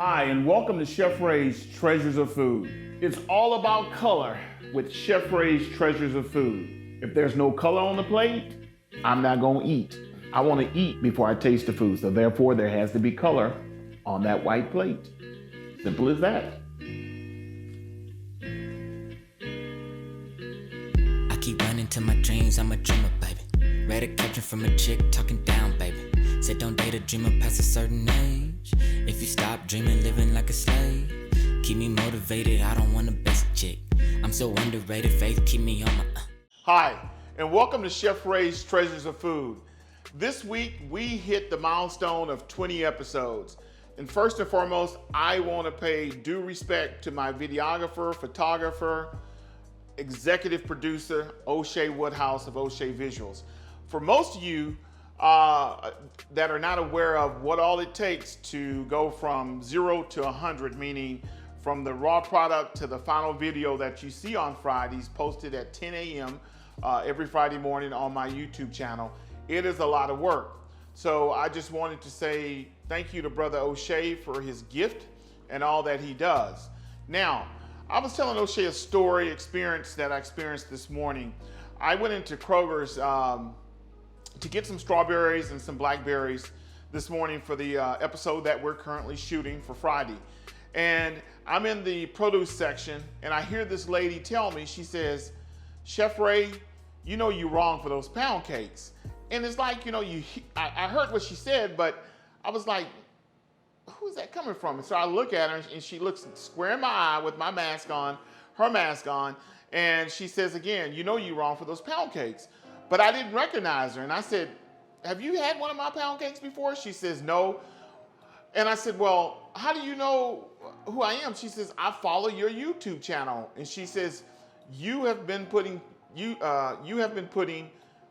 Hi, and welcome to Chef Ray's Treasures of Food. It's all about color with Chef Ray's Treasures of Food. If there's no color on the plate, I'm not gonna eat. I wanna eat before I taste the food, so therefore there has to be color on that white plate. Simple as that. I keep running to my dreams, I'm a dreamer, baby. Read a caption from a chick talking down, baby. Said don't date a dreamer past a certain age. If you stop dreaming, living like a slave. Keep me motivated, I don't want a best chick. I'm so underrated, faith keep me on my... Hi, and welcome to Chef Ray's Treasures of Food. This week, we hit the milestone of 20 episodes. And first and foremost, I want to pay due respect to my videographer, photographer, executive producer, O'Shea Woodhouse of O'Shea Visuals. For most of you that are not aware of what all it takes to go from 0 to 100, meaning from the raw product to the final video that you see on Fridays, posted at 10 a.m. Every Friday morning on my YouTube channel, it is a lot of work. So I just wanted to say thank you to Brother O'Shea for his gift and all that he does. Now, I was telling O'Shea a experience that I experienced this morning. I went into Kroger's to get some strawberries and some blackberries this morning for the episode that we're currently shooting for Friday. And I'm in the produce section and I hear this lady tell me, she says, Chef Ray, you know you're wrong for those pound cakes. And it's like, you know, I heard what she said, but I was like, who's that coming from? And so I look at her and she looks square in my eye with my mask on, her mask on, and she says again, you know you're wrong for those pound cakes. But I didn't recognize her. And I said, have you had one of my pound cakes before? She says, no. And I said, well, how do you know who I am? She says, I follow your YouTube channel. And she says, you have been putting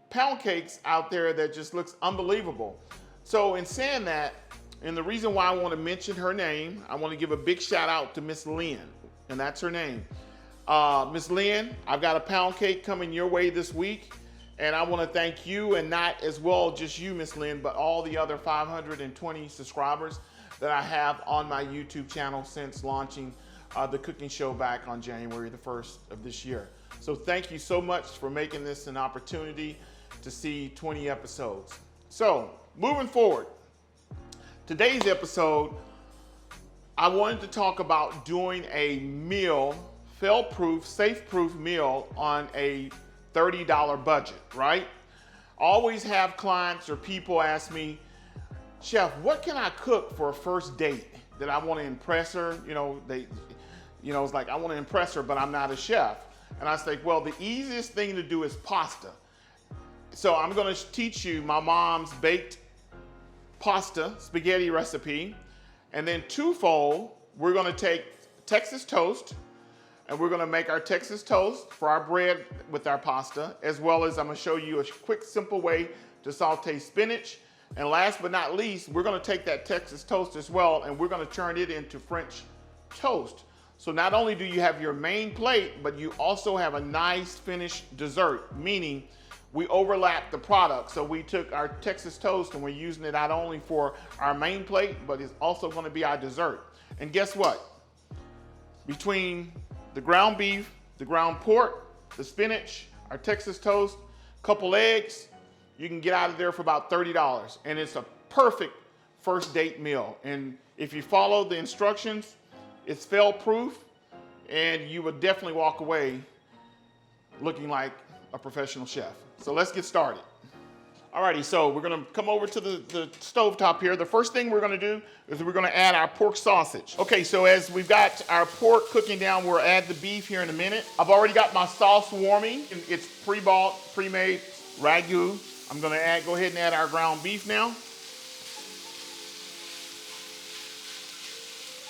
pound cakes out there that just looks unbelievable. So in saying that, and the reason why I want to mention her name, I want to give a big shout out to Miss Lynn, and that's her name. Miss Lynn, I've got a pound cake coming your way this week. And I want to thank you, and not as well just you, Miss Lynn, but all the other 520 subscribers that I have on my YouTube channel since launching the cooking show back on January the 1st of this year. So thank you so much for making this an opportunity to see 20 episodes. So moving forward, today's episode, I wanted to talk about doing a meal, fail-proof, safe-proof meal on a $30 budget, right? Always have clients or people ask me, Chef, what can I cook for a first date that I want to impress her? It's like I want to impress her, but I'm not a chef. And I say, well, the easiest thing to do is pasta. So I'm going to teach you my mom's baked pasta spaghetti recipe. And then twofold, we're going to take Texas toast, and we're gonna make our Texas toast for our bread with our pasta, as well as I'm gonna show you a quick, simple way to saute spinach. And last but not least, we're gonna take that Texas toast as well, and we're gonna turn it into French toast. So not only do you have your main plate, but you also have a nice finished dessert, meaning we overlap the product. So we took our Texas toast and we're using it not only for our main plate, but it's also gonna be our dessert. And guess what? Between the ground beef, the ground pork, the spinach, our Texas toast, couple eggs, you can get out of there for about $30. And it's a perfect first date meal. And if you follow the instructions, it's fail-proof, and you would definitely walk away looking like a professional chef. So let's get started. Alrighty, so we're gonna come over to the stove top here. The first thing we're gonna do is we're gonna add our pork sausage. Okay, so as we've got our pork cooking down, we'll add the beef here in a minute. I've already got my sauce warming. It's pre-bought, pre-made ragu. I'm gonna go ahead and add our ground beef now.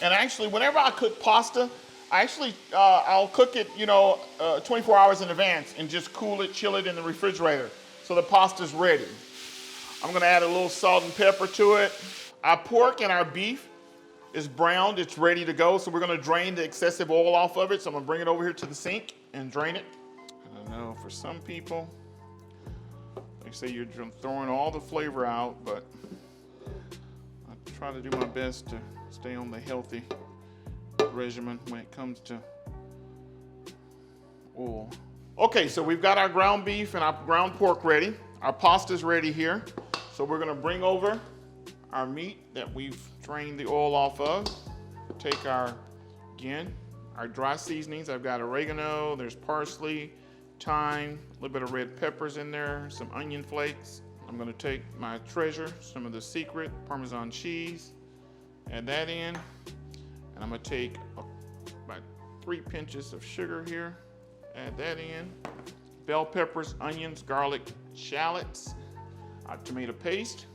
And actually, whenever I cook pasta, I'll cook it, 24 hours in advance and just cool it, chill it in the refrigerator, so the pasta's ready. I'm gonna add a little salt and pepper to it. Our pork and our beef is browned, it's ready to go. So we're gonna drain the excessive oil off of it. So I'm gonna bring it over here to the sink and drain it. I know for some people, they say you're throwing all the flavor out, but I try to do my best to stay on the healthy regimen when it comes to oil. Okay, so we've got our ground beef and our ground pork ready. Our pasta's ready here. So we're gonna bring over our meat that we've drained the oil off of. Take our dry seasonings. I've got oregano, there's parsley, thyme, a little bit of red peppers in there, some onion flakes. I'm gonna take my treasure, some of the secret Parmesan cheese, add that in, and I'm gonna take about 3 pinches of sugar here, add that in, bell peppers, onions, garlic, shallots, our tomato paste,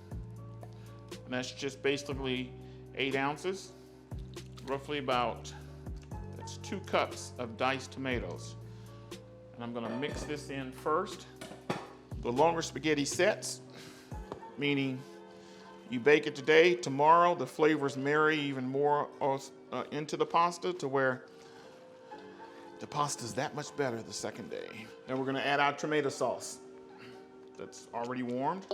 and that's just basically 8 ounces, roughly that's 2 cups of diced tomatoes. And I'm gonna mix this in first. The longer spaghetti sets, meaning you bake it today, tomorrow the flavors marry even more into the pasta to where the pasta's that much better the second day. Then we're gonna add our tomato sauce that's already warmed.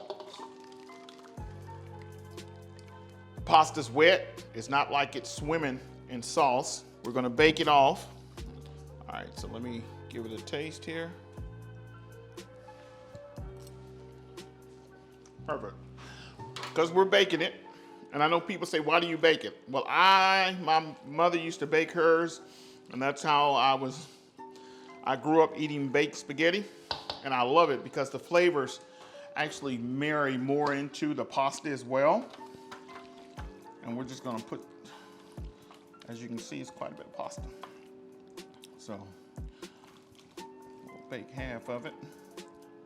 The pasta's wet. It's not like it's swimming in sauce. We're gonna bake it off. All right, so let me give it a taste here. Perfect. Because we're baking it, and I know people say, why do you bake it? Well, my mother used to bake hers, and that's how I grew up eating baked spaghetti, and I love it because the flavors actually marry more into the pasta as well. And we're just gonna put, as you can see, it's quite a bit of pasta. So we'll bake half of it,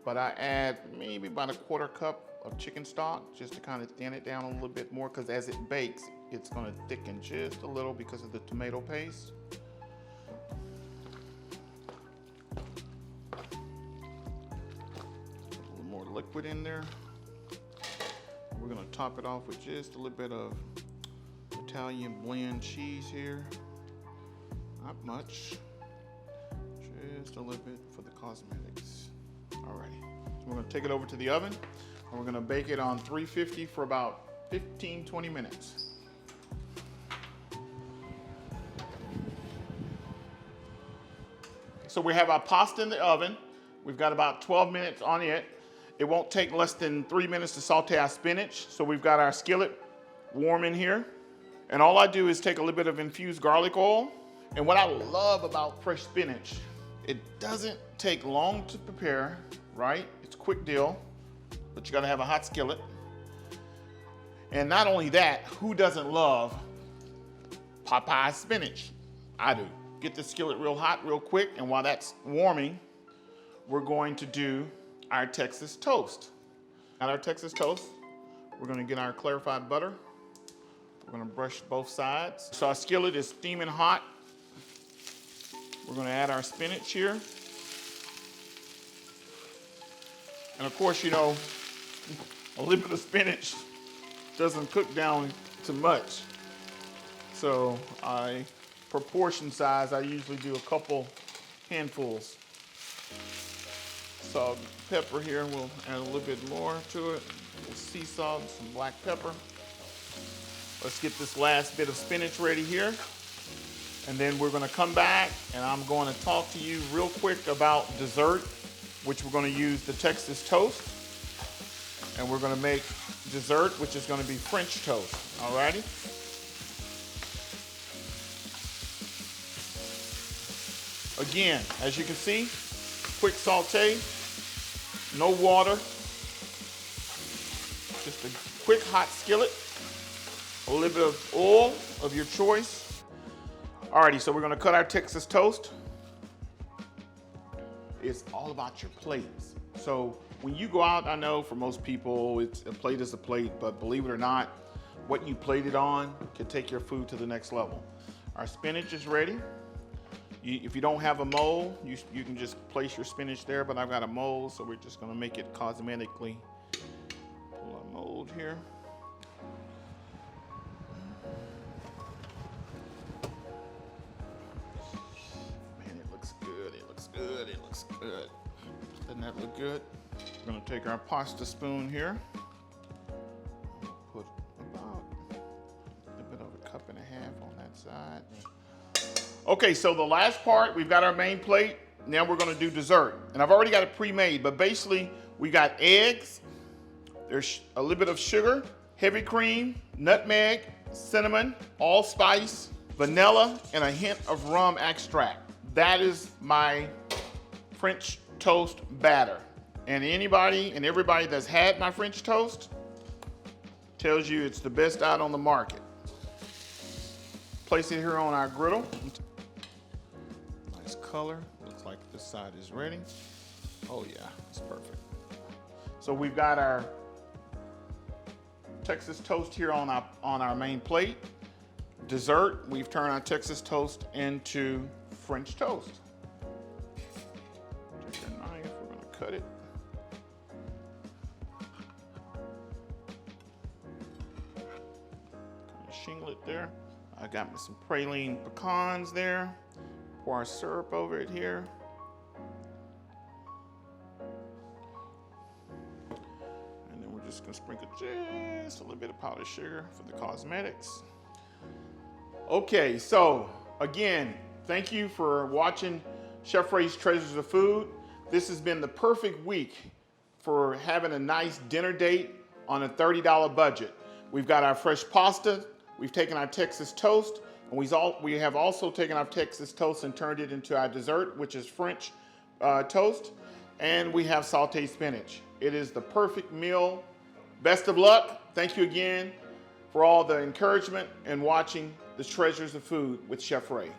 but I add maybe about a 1/4 cup of chicken stock just to kind of thin it down a little bit more, because as it bakes, it's gonna thicken just a little because of the tomato paste. A little more liquid in there. We're gonna top it off with just a little bit of Italian blend cheese here. Not much, just a little bit for the cosmetics. Alrighty, so we're gonna take it over to the oven and we're gonna bake it on 350 for about 15-20 minutes. So we have our pasta in the oven. We've got about 12 minutes on it. It won't take less than 3 minutes to saute our spinach. So we've got our skillet warm in here. And all I do is take a little bit of infused garlic oil. And what I love about fresh spinach, it doesn't take long to prepare, right? It's a quick deal, but you gotta have a hot skillet. And not only that, who doesn't love Popeye spinach? I do. Get the skillet real hot, real quick, and while that's warming, we're going to do our Texas toast. At our Texas toast, we're gonna get our clarified butter. We're gonna brush both sides. So our skillet is steaming hot. We're gonna add our spinach here. And of course, you know, a little bit of spinach doesn't cook down to much. So proportion size, I usually do a couple handfuls. Salt, pepper here, we'll add a little bit more to it. Sea salt, some black pepper. Let's get this last bit of spinach ready here. And then we're gonna come back and I'm gonna talk to you real quick about dessert, which we're gonna use the Texas toast. And we're gonna make dessert, which is gonna be French toast, alrighty? Again, as you can see, quick saute, no water, just a quick hot skillet, a little bit of oil of your choice. Alrighty, so we're gonna cut our Texas toast. It's all about your plates. So when you go out, I know for most people, a plate is a plate, but believe it or not, what you plate it on can take your food to the next level. Our spinach is ready. If you don't have a mold, you can just place your spinach there, but I've got a mold, so we're just gonna make it cosmetically. Pull our mold here. Man, it looks good, it looks good, it looks good. Doesn't that look good? We're gonna take our pasta spoon here. Put about a bit of a cup that side. Okay, so the last part, we've got our main plate. Now we're gonna do dessert. And I've already got it pre-made, but basically we got eggs, there's a little bit of sugar, heavy cream, nutmeg, cinnamon, allspice, vanilla, and a hint of rum extract. That is my French toast batter. And anybody and everybody that's had my French toast tells you it's the best out on the market. Place it here on our griddle. Nice color. Looks like this side is ready. Oh yeah, it's perfect. So we've got our Texas toast here on our main plate. Dessert, we've turned our Texas toast into French toast. Take a knife, we're gonna cut it. Kind of shingle it there. I got me some praline pecans there. Pour our syrup over it here. And then we're just gonna sprinkle just a little bit of powdered sugar for the cosmetics. Okay, so again, thank you for watching Chef Ray's Treasures of Food. This has been the perfect week for having a nice dinner date on a $30 budget. We've got our fresh pasta, we've taken our Texas toast, and we have also taken our Texas toast and turned it into our dessert, which is French toast, and we have sautéed spinach. It is the perfect meal. Best of luck. Thank you again for all the encouragement and watching the Treasures of Food with Chef Ray.